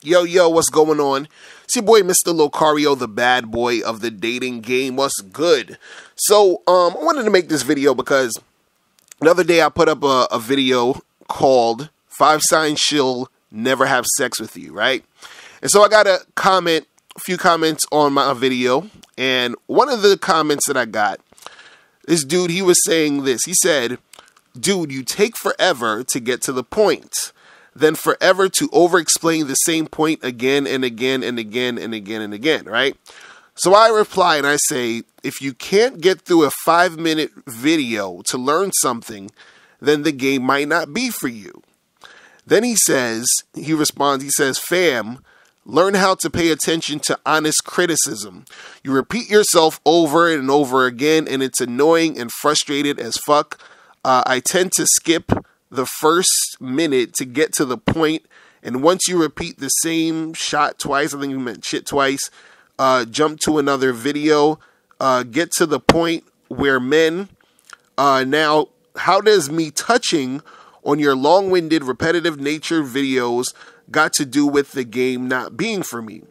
Yo, yo, what's going on? It's your boy, Mr. Locario, the bad boy of the dating game. What's good? So, I wanted to make this video because the other day I put up a video called 5 Signs She'll Never Have Sex With You, right? And so I got a few comments on my video, and one of the comments that I got, this dude, he was saying this. He said, dude, you take forever to get to the point. Then forever to over-explain the same point again and again and again and again and again, right? So I reply and I say, if you can't get through a 5-minute video to learn something, then the game might not be for you. Then he responds, he says, fam, learn how to pay attention to honest criticism. You repeat yourself over and over again, and it's annoying and frustrated as fuck. I tend to skip the first minute to get to the point, and once you repeat the same shot twice, I think you meant shit twice, jump to another video, get to the point where men, now, how does me touching on your long-winded, repetitive nature videos got to do with the game not being for me?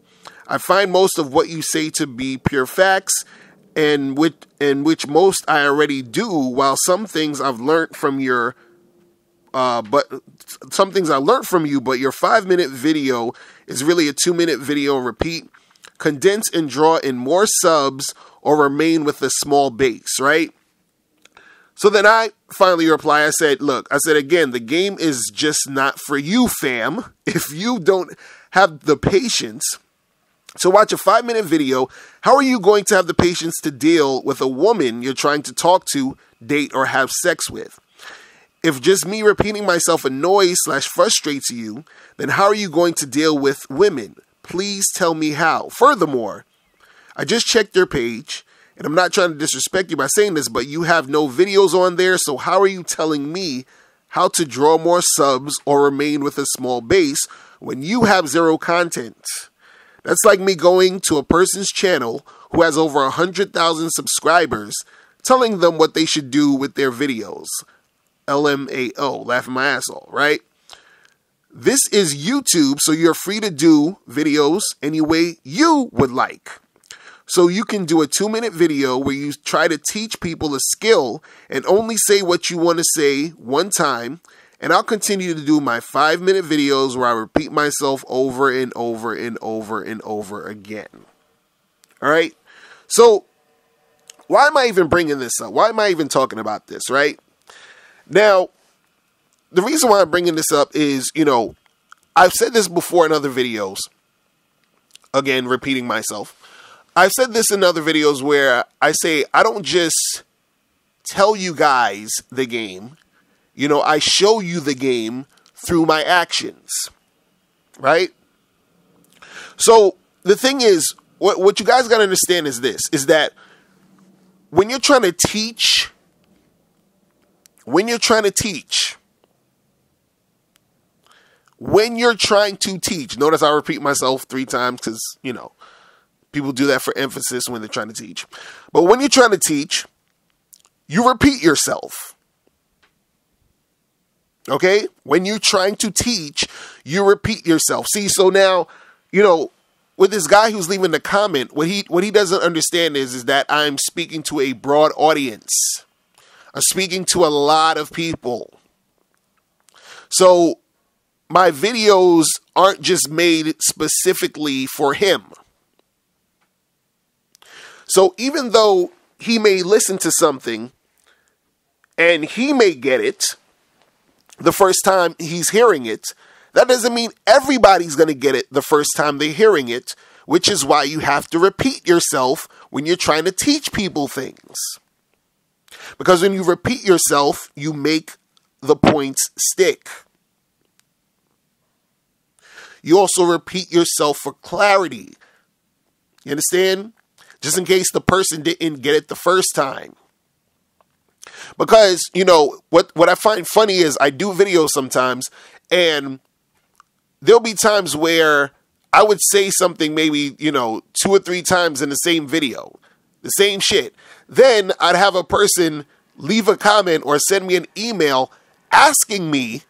I find most of what you say to be pure facts, and which most I already do, while some things I've learned from your but your 5-minute video is really a 2-minute video repeat. Condense and draw in more subs or remain with a small base, right? So then I finally reply, I said, again, the game is just not for you, fam. If you don't have the patience to watch a 5-minute video, how are you going to have the patience to deal with a woman you're trying to talk to, date, or have sex with? If just me repeating myself annoys/frustrates you, then how are you going to deal with women? Please tell me how. Furthermore, I just checked your page, and I'm not trying to disrespect you by saying this, but you have no videos on there, so how are you telling me how to draw more subs or remain with a small base when you have zero content? That's like me going to a person's channel who has over 100,000 subscribers, telling them what they should do with their videos. LMAO, laughing my ass off, right? This is YouTube, so you're free to do videos any way you would like. So you can do a 2-minute video where you try to teach people a skill and only say what you want to say one time, and I'll continue to do my 5-minute videos where I repeat myself over and over and over and over again. All right? So why am I even bringing this up? Why am I even talking about this, right? Now, the reason why I'm bringing this up is, I've said this before in other videos. Again, repeating myself. I've said this in other videos where I say I don't just tell you guys the game. I show you the game through my actions. Right? So, the thing is, what you guys got to understand is this, is that when you're trying to teach, notice I repeat myself 3 times because, people do that for emphasis when they're trying to teach. But when you're trying to teach, you repeat yourself. Okay? When you're trying to teach, you repeat yourself. See, so now, with this guy who's leaving the comment, what he doesn't understand is that I'm speaking to a broad audience. I'm speaking to a lot of people. So my videos aren't just made specifically for him. So even though he may listen to something and he may get it the first time he's hearing it, that doesn't mean everybody's going to get it the first time they're hearing it, which is why you have to repeat yourself when you're trying to teach people things. Because when you repeat yourself, you make the points stick. You also repeat yourself for clarity. You understand? Just in case the person didn't get it the first time. Because, what I find funny is I do videos sometimes, and there'll be times where I would say something maybe, 2 or 3 times in the same video. The same shit. Then I'd have a person leave a comment or send me an email asking me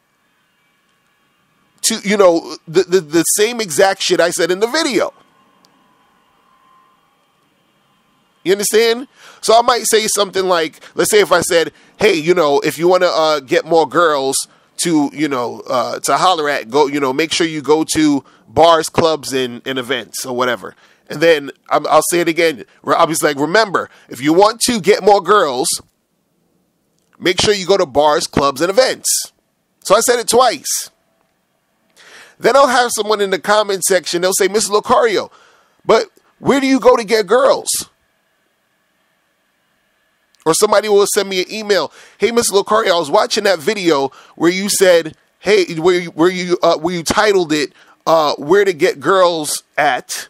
to, the same exact shit I said in the video. You understand? So I might say something like, let's say if I said, hey, if you want to get more girls to, to holler at, go, make sure you go to bars, clubs, and events or whatever. And then I'll say it again. I'll be like, remember, if you want to get more girls, make sure you go to bars, clubs, and events. So I said it twice. Then I'll have someone in the comment section, they'll say, Mr. Locario, but where do you go to get girls? Or somebody will send me an email. Hey, Mr. Locario, I was watching that video where you said, hey, where you titled it, where to get girls at.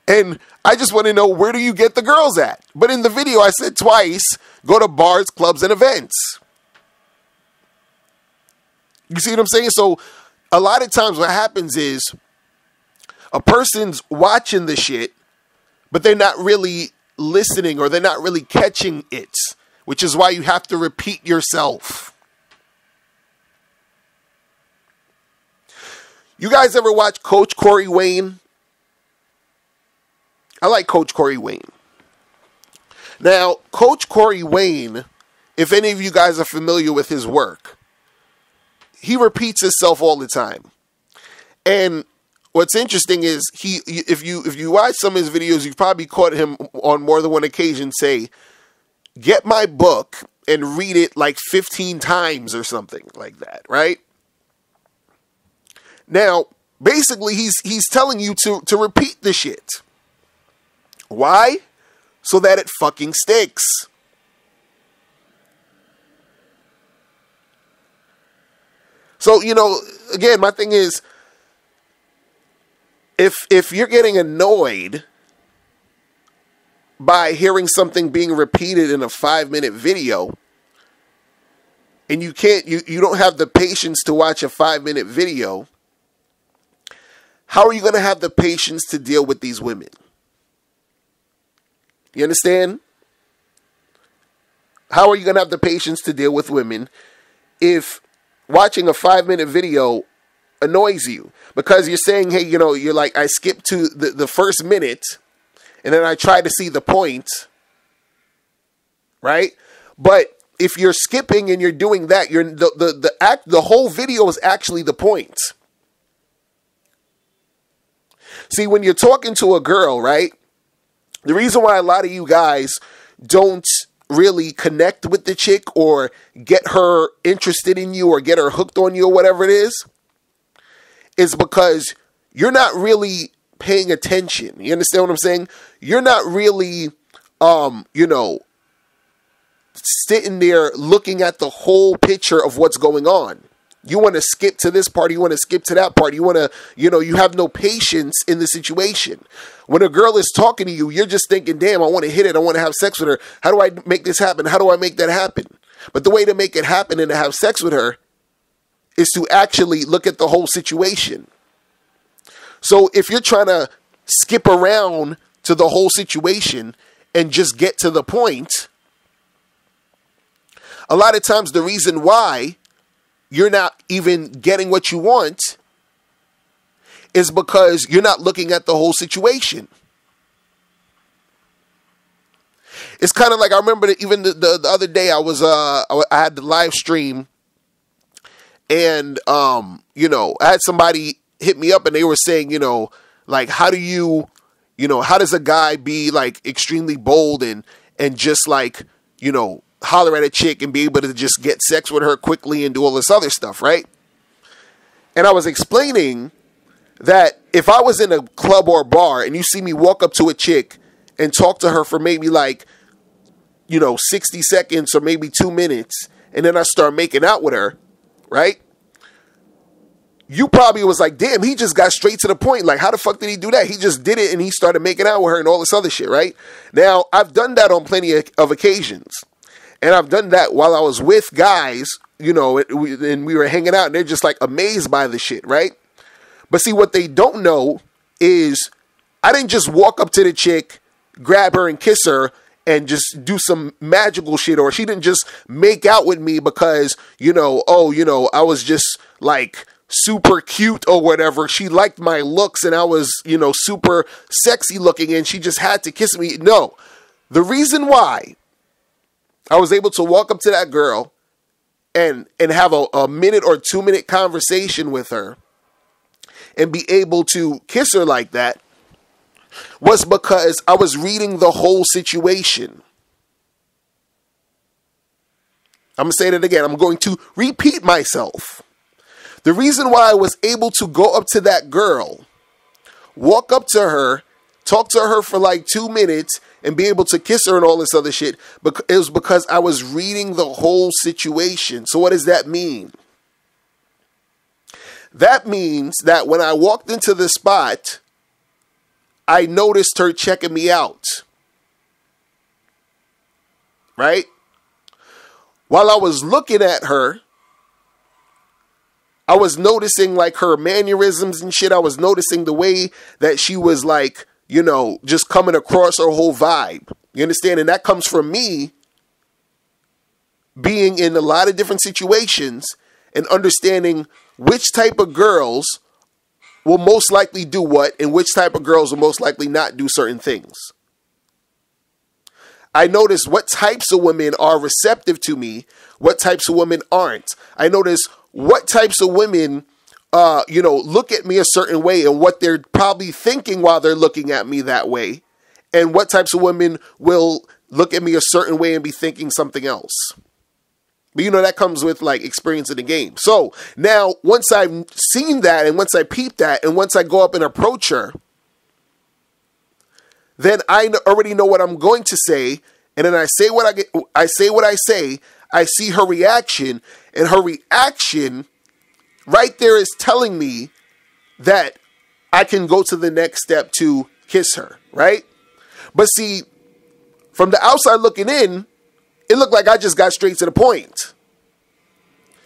And I just want to know, where do you get the girls at? But in the video, I said twice, go to bars, clubs, and events. You see what I'm saying? So a lot of times what happens is a person's watching the shit, but they're not really listening, or they're not really catching it, which is why you have to repeat yourself. You guys ever watch Coach Corey Wayne? I like Coach Corey Wayne. Now, Coach Corey Wayne, if any of you guys are familiar with his work, he repeats himself all the time. And what's interesting is if you watch some of his videos, you've probably caught him on more than one occasion say, get my book and read it like 15 times or something like that, right? Now, basically, he's telling you to repeat the shit. Why? So that it fucking sticks. So, again, my thing is, if you're getting annoyed by hearing something being repeated in a 5-minute video, and you don't have the patience to watch a 5-minute video, how are you going to have the patience to deal with these women? You understand? How are you going to have the patience to deal with women if watching a 5-minute video annoys you? Because you're saying, hey, you're like, I skipped to the first minute and then I try to see the point, right? But if you're skipping and you're doing that, the whole video is actually the point. See, when you're talking to a girl, right? The reason why a lot of you guys don't really connect with the chick or get her interested in you or get her hooked on you or whatever it is because you're not really paying attention. You understand what I'm saying? You're not really, sitting there looking at the whole picture of what's going on. You want to skip to this part. You want to skip to that part. You want to, you have no patience in the situation. When a girl is talking to you, you're just thinking, damn, I want to hit it. I want to have sex with her. How do I make this happen? How do I make that happen? But the way to make it happen and to have sex with her is to actually look at the whole situation. So if you're trying to skip around to the whole situation and just get to the point, a lot of times the reason why you're not even getting what you want is because you're not looking at the whole situation. It's kind of like, I remember that even the other day I had the live stream and, I had somebody hit me up and they were saying, like, how does a guy be like extremely bold and just like, holler at a chick and be able to just get sex with her quickly and do all this other stuff, right? And I was explaining that if I was in a club or a bar and you see me walk up to a chick and talk to her for maybe like, 60 seconds or maybe 2 minutes, and then I start making out with her, right? You probably was like, damn, he just got straight to the point. Like, how the fuck did he do that? He just did it and he started making out with her and all this other shit, right? Now, I've done that on plenty of occasions. And I've done that while I was with guys, and we were hanging out and they're just like amazed by the shit, right? But see, what they don't know is I didn't just walk up to the chick, grab her and kiss her and just do some magical shit, or she didn't just make out with me because, I was just like super cute or whatever. She liked my looks and I was, super sexy looking and she just had to kiss me. No. The reason why I was able to walk up to that girl and have a minute or 2 minute conversation with her and be able to kiss her like that was because I was reading the whole situation. I'm going to say that again. I'm going to repeat myself. The reason why I was able to go up to that girl, walk up to her, talk to her for like 2 minutes, and be able to kiss her and all this other shit, it was because I was reading the whole situation. So what does that mean? That means that when I walked into the spot, I noticed her checking me out. Right? While I was looking at her, I was noticing like her mannerisms and shit. I was noticing the way that she was like, just coming across her whole vibe. You understand? And that comes from me being in a lot of different situations and understanding which type of girls will most likely do what and which type of girls will most likely not do certain things. I notice what types of women are receptive to me, what types of women aren't. I notice what types of women, look at me a certain way and what they're probably thinking while they're looking at me that way. And what types of women will look at me a certain way and be thinking something else. But that comes with like experience in the game. So now once I've seen that and once I peep that and once I go up and approach her, then I already know what I'm going to say. And then I say what I say. I see her reaction, and her reaction right there is telling me that I can go to the next step to kiss her, right? But see, from the outside looking in, it looked like I just got straight to the point.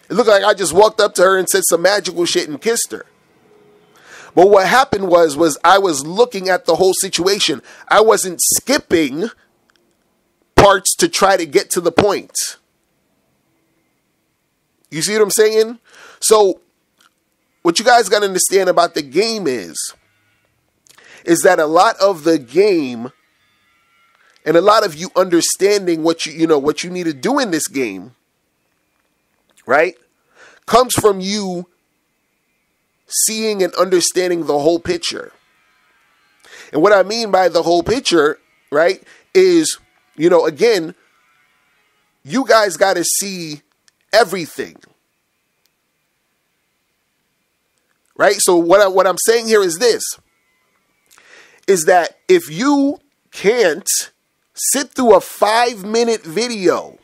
It looked like I just walked up to her and said some magical shit and kissed her. But what happened was I was looking at the whole situation. I wasn't skipping parts to try to get to the point. You see what I'm saying? So what you guys got to understand about the game is that a lot of the game and a lot of you understanding what you need to do in this game, right, comes from you seeing and understanding the whole picture. And what I mean by the whole picture, right, is, again, you guys got to see everything. Right? So what I'm saying here is this, is that if you can't sit through a 5-minute video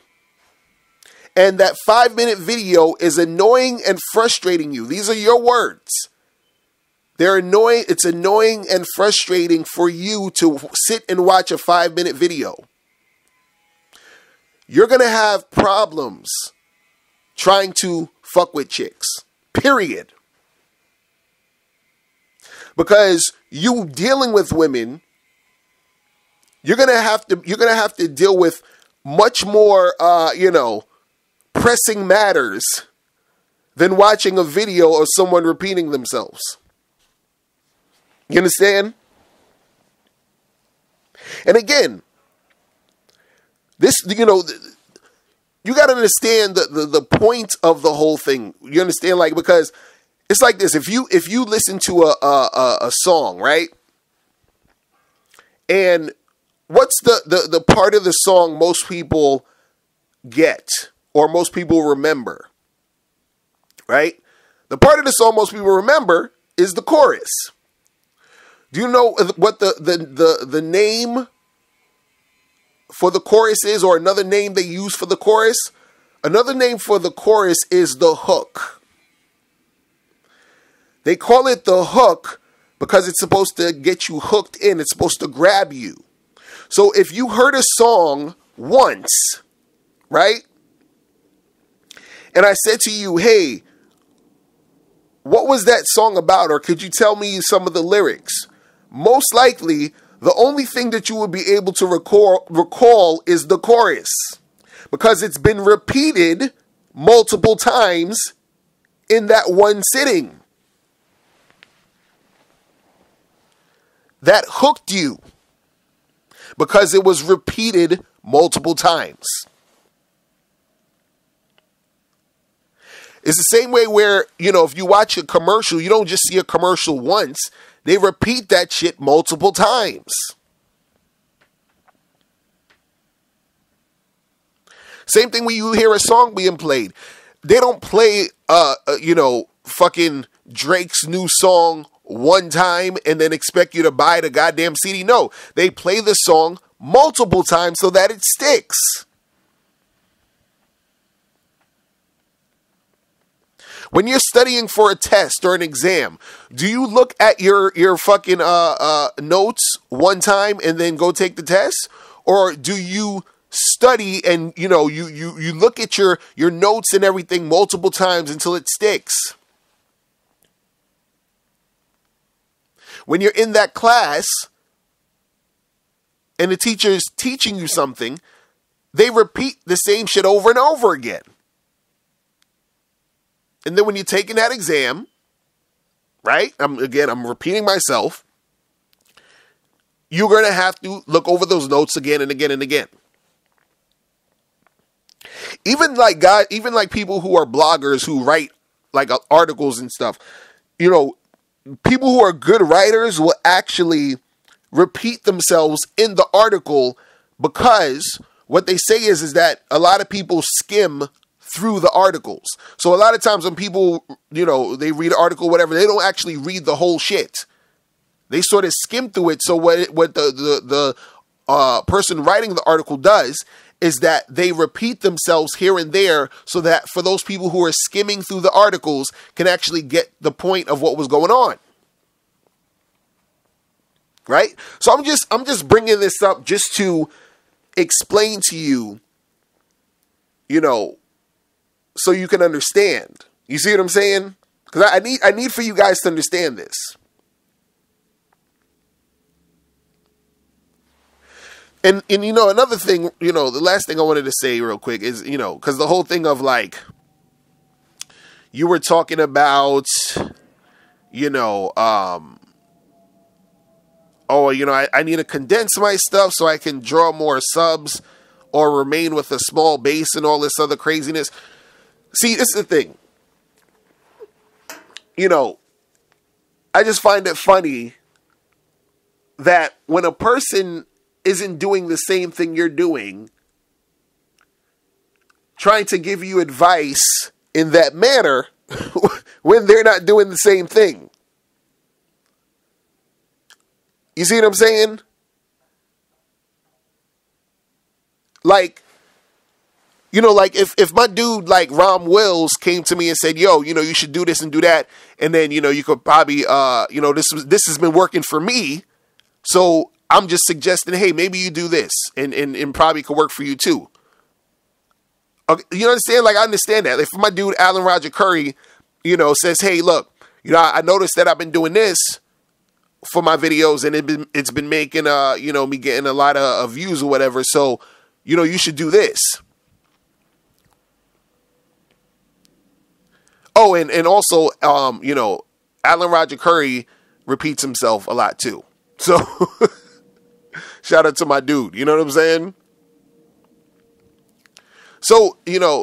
and that 5-minute video is annoying and frustrating you, these are your words. They're annoying. It's annoying and frustrating for you to sit and watch a 5-minute video. You're going to have problems trying to fuck with chicks. Period. Because you dealing with women, you're going to have to deal with much more pressing matters than watching a video of someone repeating themselves. You understand? And again, this, you got to understand the point of the whole thing. You understand? Like, because it's like this. If you listen to a song, right? And what's the part of the song most people get or most people remember? Right? The part of the song most people remember is the chorus. Do you know what the name for the chorus is, or another name they use for the chorus? Another name for the chorus is the hook. They call it the hook because it's supposed to get you hooked in. It's supposed to grab you. So if you heard a song once, right? And I said to you, hey, what was that song about? Or could you tell me some of the lyrics? Most likely, the only thing that you will be able to recall is the chorus, because it's been repeated multiple times in that one sitting that hooked you because it was repeated multiple times. It's the same way where, if you watch a commercial, you don't just see a commercial once. They repeat that shit multiple times. Same thing when you hear a song being played. They don't play, fucking Drake's new song one time and then expect you to buy the goddamn CD. No, they play the song multiple times so that it sticks. When you're studying for a test or an exam, do you look at your fucking notes one time and then go take the test? Or do you study and, you look at your notes and everything multiple times until it sticks? When you're in that class and the teacher is teaching you something, they repeat the same shit over and over again. And then when you're taking that exam, right? I'm repeating myself. You're going to have to look over those notes again and again and again. Even like people who are bloggers who write like articles and stuff, people who are good writers will actually repeat themselves in the article because what they say is that a lot of people skim through the articles. So a lot of times when people, they read an article, whatever, they don't actually read the whole shit. They sort of skim through it. So what the person writing the article does is that they repeat themselves here and there so that for those people who are skimming through the articles can actually get the point of what was going on. Right? So I'm just bringing this up just to explain to you, so you can understand. You see what I'm saying? Because I need for you guys to understand this. And another thing, the last thing I wanted to say real quick is, because the whole thing of like, you were talking about, I need to condense my stuff so I can draw more subs or remain with a small base and all this other craziness. See, this is the thing. I just find it funny that when a person isn't doing the same thing you're doing, trying to give you advice in that manner when they're not doing the same thing. You see what I'm saying? Like, like if my dude like Rom Wills came to me and said, yo, you should do this and do that. And then, you could probably, this has been working for me. So I'm just suggesting, hey, maybe you do this and probably could work for you too. Okay, you understand? Like, I understand that. If my dude, Alan Roger Curry, says, hey, look, I noticed that I've been doing this for my videos and it's been making, me getting a lot of views or whatever. So, you should do this. Oh, and also, Alan Roger Curry repeats himself a lot too. So, shout out to my dude. You know what I'm saying? So, this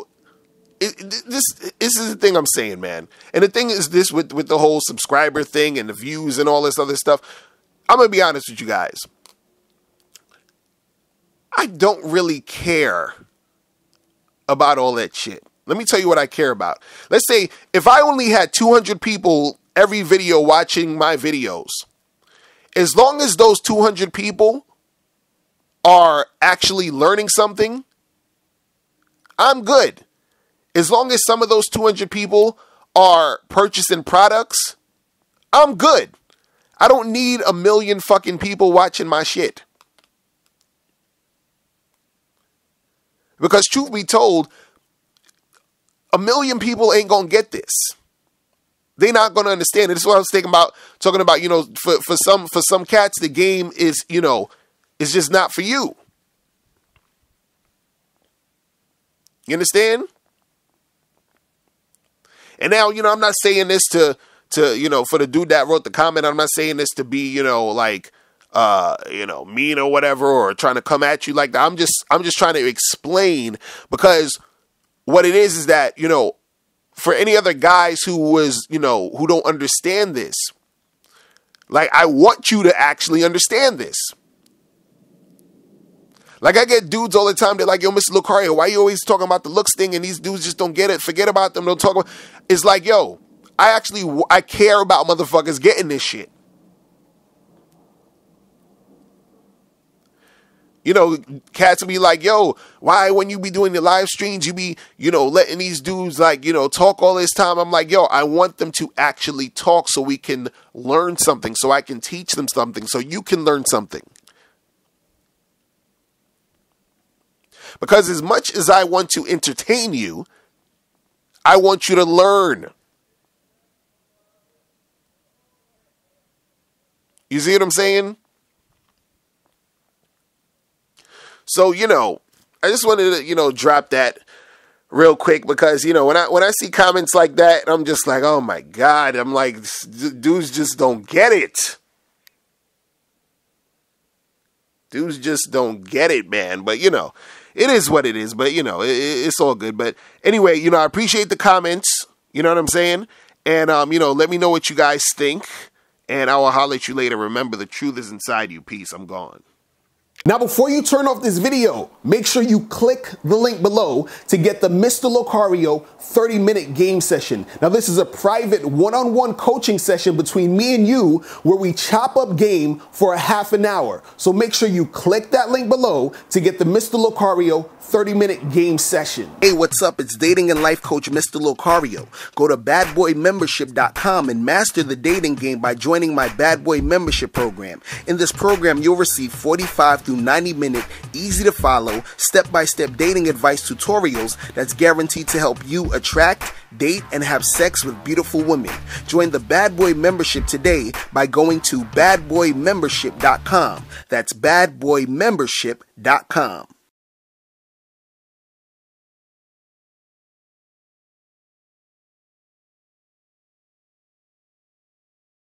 is the thing I'm saying, man. And the thing is this with the whole subscriber thing and the views and all this other stuff. I'm going to be honest with you guys. I don't really care about all that shit. Let me tell you what I care about. Let's say if I only had 200 people every video watching my videos, as long as those 200 people are actually learning something, I'm good. As long as some of those 200 people are purchasing products, I'm good. I don't need 1 million fucking people watching my shit. Because truth be told, 1 million people ain't gonna get this. They're not gonna understand it. This is what I was talking about. For some cats, the game is is just not for you. You understand? And now, you know, I'm not saying this to, you know, for the dude that wrote the comment, I'm not saying this to be, you know, like, you know, mean or whatever, or trying to come at you like that. I'm just trying to explain, because what it is that, you know, for any other guys who was, you know, who don't understand this, like, I want you to actually understand this. Like, I get dudes all the time, they're like, yo, Mr. Locario, why you always talking about the looks thing, and these dudes just don't get it, forget about them, don't talk about. It's like, yo, I care about motherfuckers getting this shit. You know, cats will be like, yo, why when you be doing the live streams, you be, you know, letting these dudes, like, you know, talk all this time. I'm like, yo, I want them to actually talk so we can learn something, so I can teach them something, so you can learn something. Because as much as I want to entertain you, I want you to learn. You see what I'm saying? So, you know, I just wanted to, you know, drop that real quick, because, you know, when I see comments like that, I'm just like, oh my God, I'm like, dudes just don't get it. Dudes just don't get it, man. But, you know, it is what it is. But, you know, it's all good. But anyway, you know, I appreciate the comments. You know what I'm saying? And, you know, let me know what you guys think. And I will holler at you later. Remember, the truth is inside you. Peace. I'm gone. Now, before you turn off this video, make sure you click the link below to get the Mr. Locario 30-minute game session. Now, this is a private one-on-one coaching session between me and you, where we chop up game for a half an hour. So make sure you click that link below to get the Mr. Locario 30-minute game session. Hey, what's up? It's dating and life coach Mr. Locario. Go to badboymembership.com and master the dating game by joining my Bad Boy membership program. In this program, you'll receive 45 through 90-minute, easy-to-follow, step-by-step dating advice tutorials that's guaranteed to help you attract, date, and have sex with beautiful women. Join the Bad Boy membership today by going to badboymembership.com. That's badboymembership.com.